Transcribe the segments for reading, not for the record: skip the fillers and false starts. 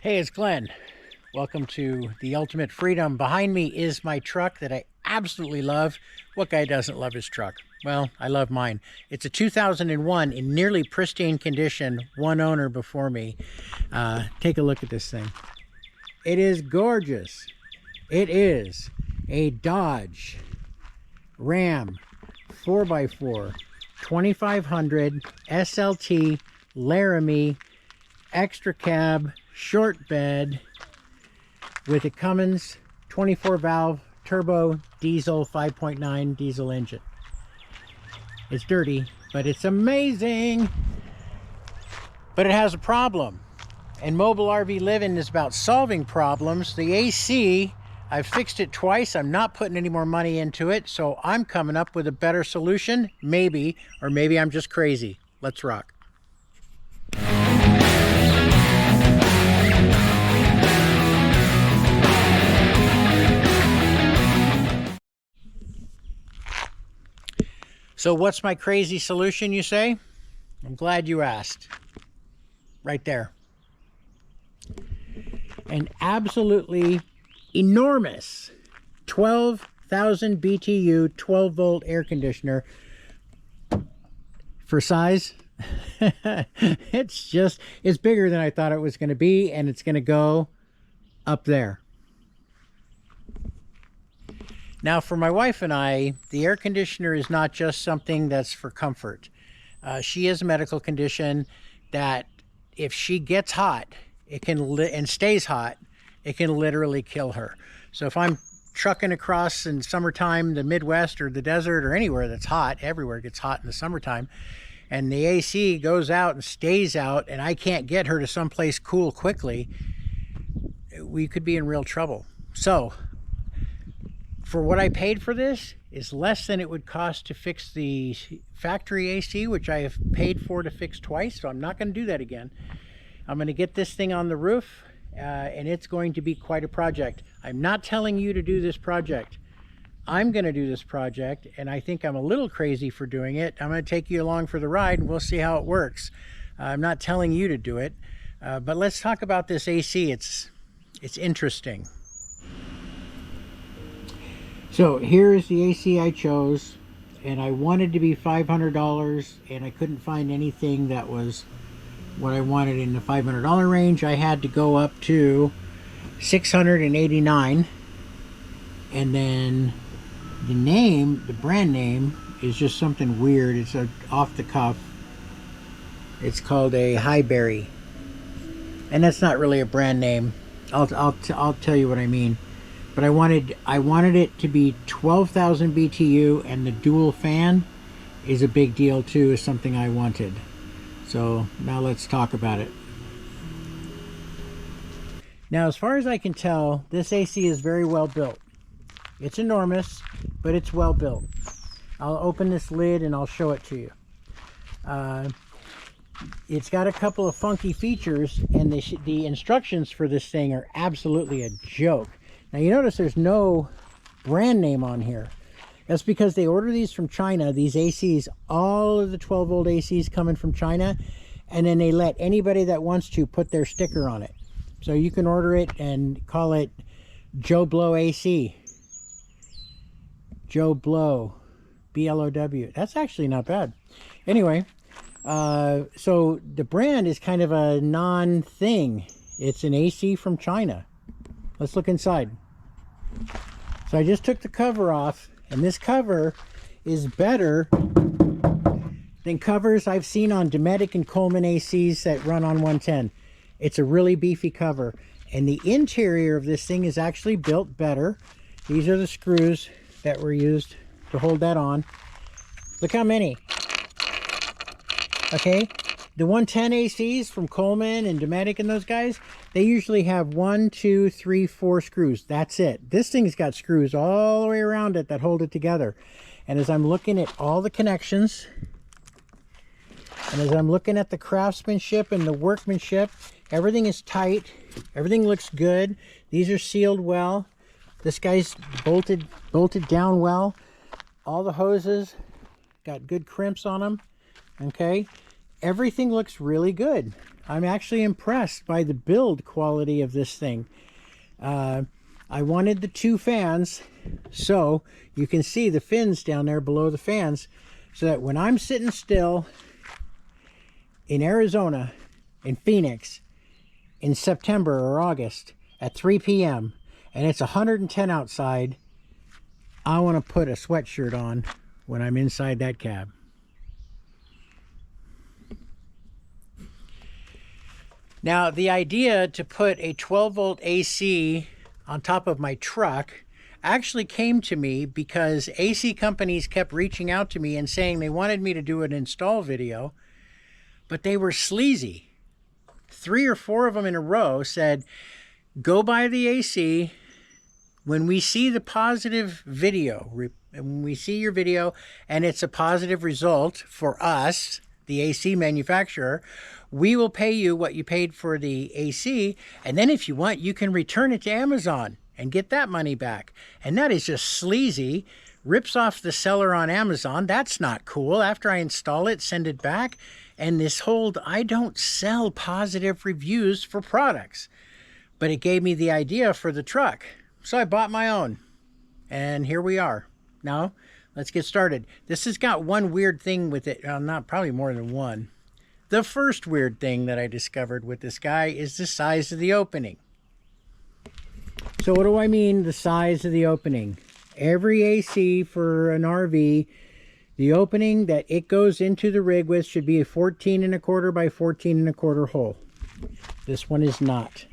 Hey, it's Glenn. Welcome to the Ultimate Freedom. Behind me is my truck that I absolutely love. What guy doesn't love his truck? Well, I love mine. It's a 2001 in nearly pristine condition, one owner before me. Take a look at this thing. It is gorgeous. It is a Dodge Ram 4x4 2500 SLT Laramie extra cab short bed with a Cummins 24 valve turbo diesel 5.9 diesel engine. It's dirty, but it's amazing. But it has a problem, and mobile RV living is about solving problems. The AC, I've fixed it twice. I'm not putting any more money into it, so I'm coming up with a better solution. Maybe, or maybe I'm just crazy. Let's rock. So what's my crazy solution, you say? I'm glad you asked. Right there. An absolutely enormous 12,000 BTU 12 volt air conditioner. For size, it's bigger than I thought it was going to be, and it's going to go up there. Now, for my wife and I, the air conditioner is not just something that's for comfort. She has a medical condition that if she gets hot, and stays hot, it can literally kill her. So if I'm trucking across in summertime, the Midwest or the desert or anywhere that's hot, everywhere gets hot in the summertime, and the AC goes out and stays out, and I can't get her to someplace cool quickly, we could be in real trouble. So for what I paid for this is less than it would cost to fix the factory AC, which I have paid for to fix twice, so I'm not going to do that again. I'm going to get this thing on the roof, and it's going to be quite a project. I'm not telling you to do this project. I'm going to do this project, and I think I'm a little crazy for doing it. I'm going to take you along for the ride, and we'll see how it works. I'm not telling you to do it, but let's talk about this AC. It's interesting. So here's the AC I chose, and I wanted to be $500, and I couldn't find anything that was what I wanted in the $500 range. I had to go up to $689, and then the brand name is just something weird. It's off the cuff. It's called a Highberry, and that's not really a brand name. I'll tell you what I mean. But I wanted it to be 12,000 BTU, and the dual fan is a big deal too, is something I wanted. So now let's talk about it. Now, as far as I can tell, this AC is very well built. It's enormous, but it's well built. I'll open this lid and I'll show it to you. It's got a couple of funky features, and the instructions for this thing are absolutely a joke. Now you notice there's no brand name on here. That's because they order these from China, these ACs, all of the 12 volt ACs coming from China, and then they let anybody that wants to put their sticker on it. So you can order it and call it Joe Blow AC. Joe Blow, B-L-O-W. That's actually not bad. Anyway, so the brand is kind of a non-thing. It's an AC from China. Let's look inside. So I just took the cover off, and this cover is better than covers I've seen on Dometic and Coleman ACs that run on 110. It's a really beefy cover, and the interior of this thing is actually built better. These are the screws that were used to hold that on. Look how many. Okay, the 110 ACs from Coleman and Dometic and those guys, they usually have 1, 2, 3, 4 screws. That's it. This thing's got screws all the way around it that hold it together. And as I'm looking at all the connections, and as I'm looking at the craftsmanship and the workmanship, everything is tight. Everything looks good. These are sealed well. This guy's bolted down well. All the hoses got good crimps on them. Okay, everything looks really good. I'm actually impressed by the build quality of this thing. I wanted the 2 fans, so you can see the fins down there below the fans, so that when I'm sitting still in Arizona, in Phoenix, in September or August at 3 p.m. and it's 110 outside, I want to put a sweatshirt on when I'm inside that cab. Now, the idea to put a 12-volt AC on top of my truck actually came to me because AC companies kept reaching out to me and saying they wanted me to do an install video, but they were sleazy. 3 or 4 of them in a row said, go buy the AC. When we see the positive video, when we see your video and it's a positive result for us, the AC manufacturer, we will pay you what you paid for the AC, and then if you want, you can return it to Amazon and get that money back. And that is just sleazy. Rips off the seller on Amazon. That's not cool. After I install it, send it back. And this whole, I don't sell positive reviews for products. But it gave me the idea for the truck. So I bought my own. And here we are. Now, let's get started. This has got one weird thing with it. Not probably more than one. The first weird thing that I discovered with this guy is the size of the opening. So what do I mean, the size of the opening? Every AC for an RV, the opening that it goes into the rig with should be a 14 1/4 by 14 1/4 hole. This one is not.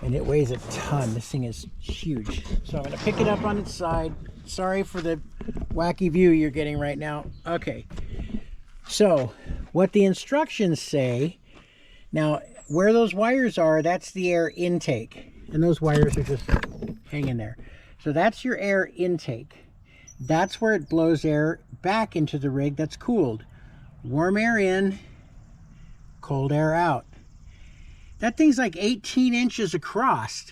And it weighs a ton. This thing is huge. So I'm going to pick it up on its side. Sorry for the wacky view you're getting right now. Okay. So what the instructions say, now where those wires are, that's the air intake. And those wires are just hanging there. So that's your air intake. That's where it blows air back into the rig that's cooled. Warm air in, cold air out. That thing's like 18 inches across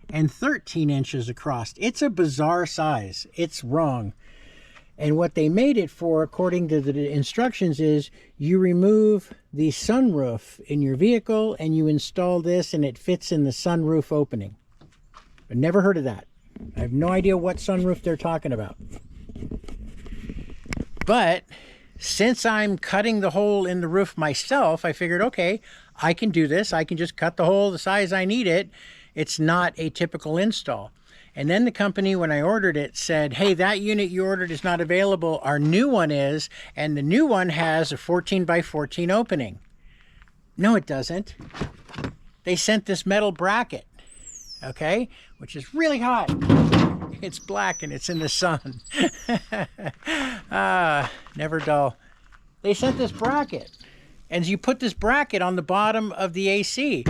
and 13 inches across. It's a bizarre size. It's wrong. And what they made it for, according to the instructions, is you remove the sunroof in your vehicle and you install this and it fits in the sunroof opening. I've never heard of that. I have no idea what sunroof they're talking about. But since I'm cutting the hole in the roof myself, I figured, okay, I can do this. I can just cut the hole the size I need it. It's not a typical install. And then the company, when I ordered it, said, hey, that unit you ordered is not available. Our new one is, and the new one has a 14 by 14 opening. No, it doesn't. They sent this metal bracket, okay, which is really hot. It's black and it's in the sun. Never dull. They sent this bracket, and you put this bracket on the bottom of the AC.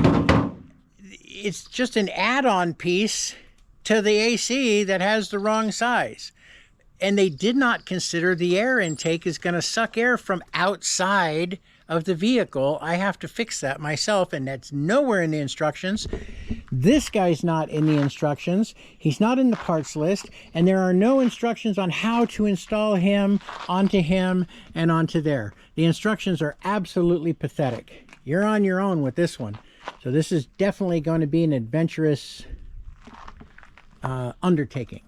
It's just an add-on piece to the AC that has the wrong size. And they did not consider the air intake is going to suck air from outside of the vehicle. I have to fix that myself, and that's nowhere in the instructions. This guy's not in the instructions. He's not in the parts list, and there are no instructions on how to install him onto him and onto there. The instructions are absolutely pathetic. You're on your own with this one. So this is definitely going to be an adventurous undertaking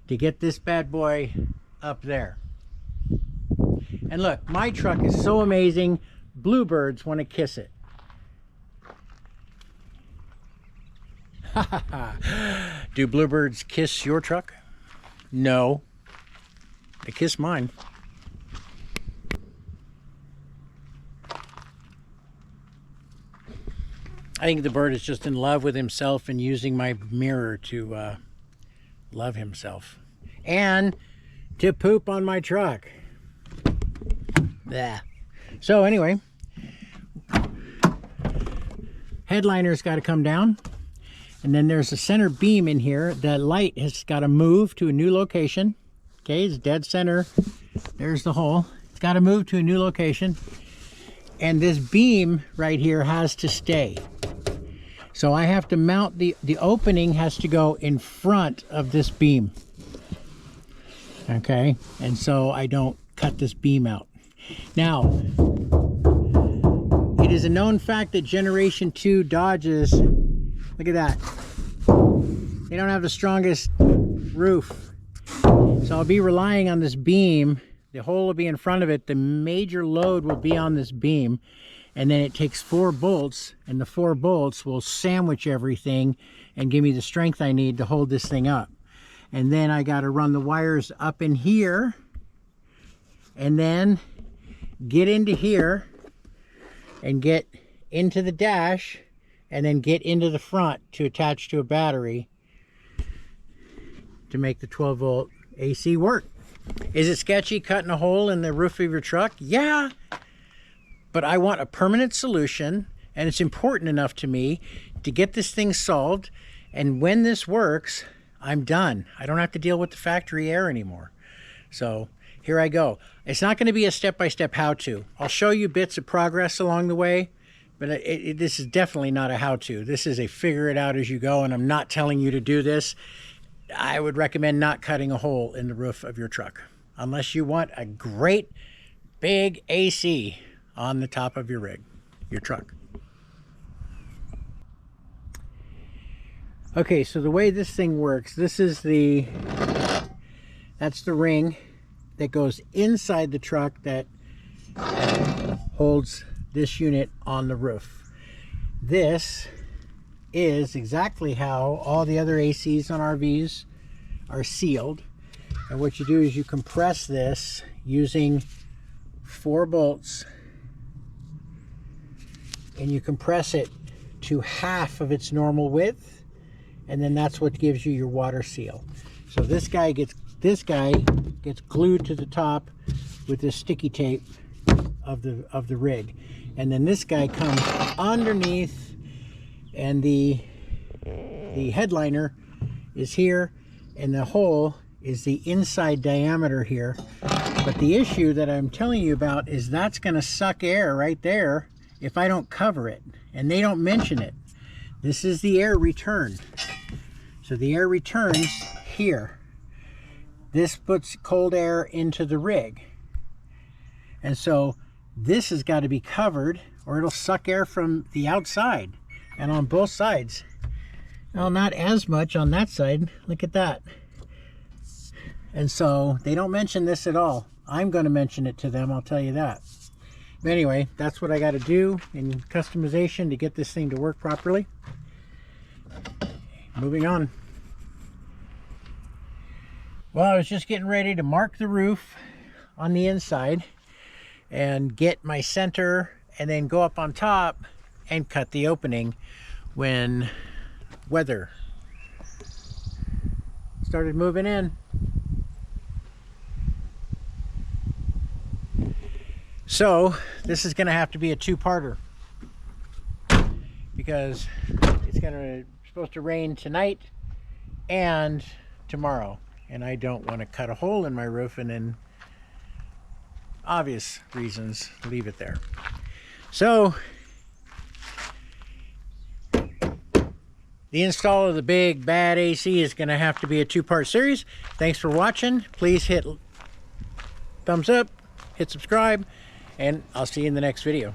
to get this bad boy up there. And look, my truck is so amazing, bluebirds want to kiss it. Do bluebirds kiss your truck? No. They kiss mine. I think the bird is just in love with himself and using my mirror to love himself. And to poop on my truck. Blech. So anyway, headliner's got to come down. And then there's a center beam in here. The light has got to move to a new location. Okay, it's dead center. There's the hole. It's got to move to a new location. And this beam right here has to stay. So I have to mount the opening has to go in front of this beam. Okay, and so I don't cut this beam out. Now, it It is a known fact that Generation 2 Dodges, look at that, they don't have the strongest roof. So I'll be relying on this beam. The hole will be in front of it. The major load will be on this beam. And then it takes 4 bolts, and the 4 bolts will sandwich everything and give me the strength I need to hold this thing up. And then I got to run the wires up in here and then get into here and get into the dash and then get into the front to attach to a battery to make the 12 volt AC work. Is it sketchy cutting a hole in the roof of your truck? Yeah, but I want a permanent solution, and it's important enough to me to get this thing solved, and when this works, I'm done. I don't have to deal with the factory air anymore. So here I go. It's not going to be a step-by-step how-to. I'll show you bits of progress along the way, but this is definitely not a how-to. This is a figure it out as you go, and I'm not telling you to do this. I would recommend not cutting a hole in the roof of your truck unless you want a great big AC on the top of your rig, your truck. Okay, so the way this thing works, that's the ring that goes inside the truck that holds this unit on the roof. This is exactly how all the other ACs on RVs are sealed. And what you do is you compress this using 4 bolts, and you compress it to half of its normal width, and then that's what gives you your water seal. So this guy gets glued to the top with this sticky tape of the rig, and then this guy comes underneath, and the headliner is here, and the hole is the inside diameter here. But the issue that I'm telling you about is that's going to suck air right there if I don't cover it, and they don't mention it. This is the air return. So the air returns here. This puts cold air into the rig, and so this has got to be covered or it'll suck air from the outside. And on both sides. Well, not as much on that side. Look at that. And so they don't mention this at all. I'm going to mention it to them, I'll tell you that. But anyway, that's what I got to do in customization to get this thing to work properly. Moving on. Well, I was just getting ready to mark the roof on the inside and get my center and then go up on top and cut the opening when weather started moving in. So this is going to have to be a 2-parter because it's supposed to rain tonight and tomorrow, and I don't want to cut a hole in my roof and then, obvious reasons, leave it there. So the install of the big bad AC is going to have to be a 2-part series. Thanks for watching. Please hit thumbs up, hit subscribe, and I'll see you in the next video.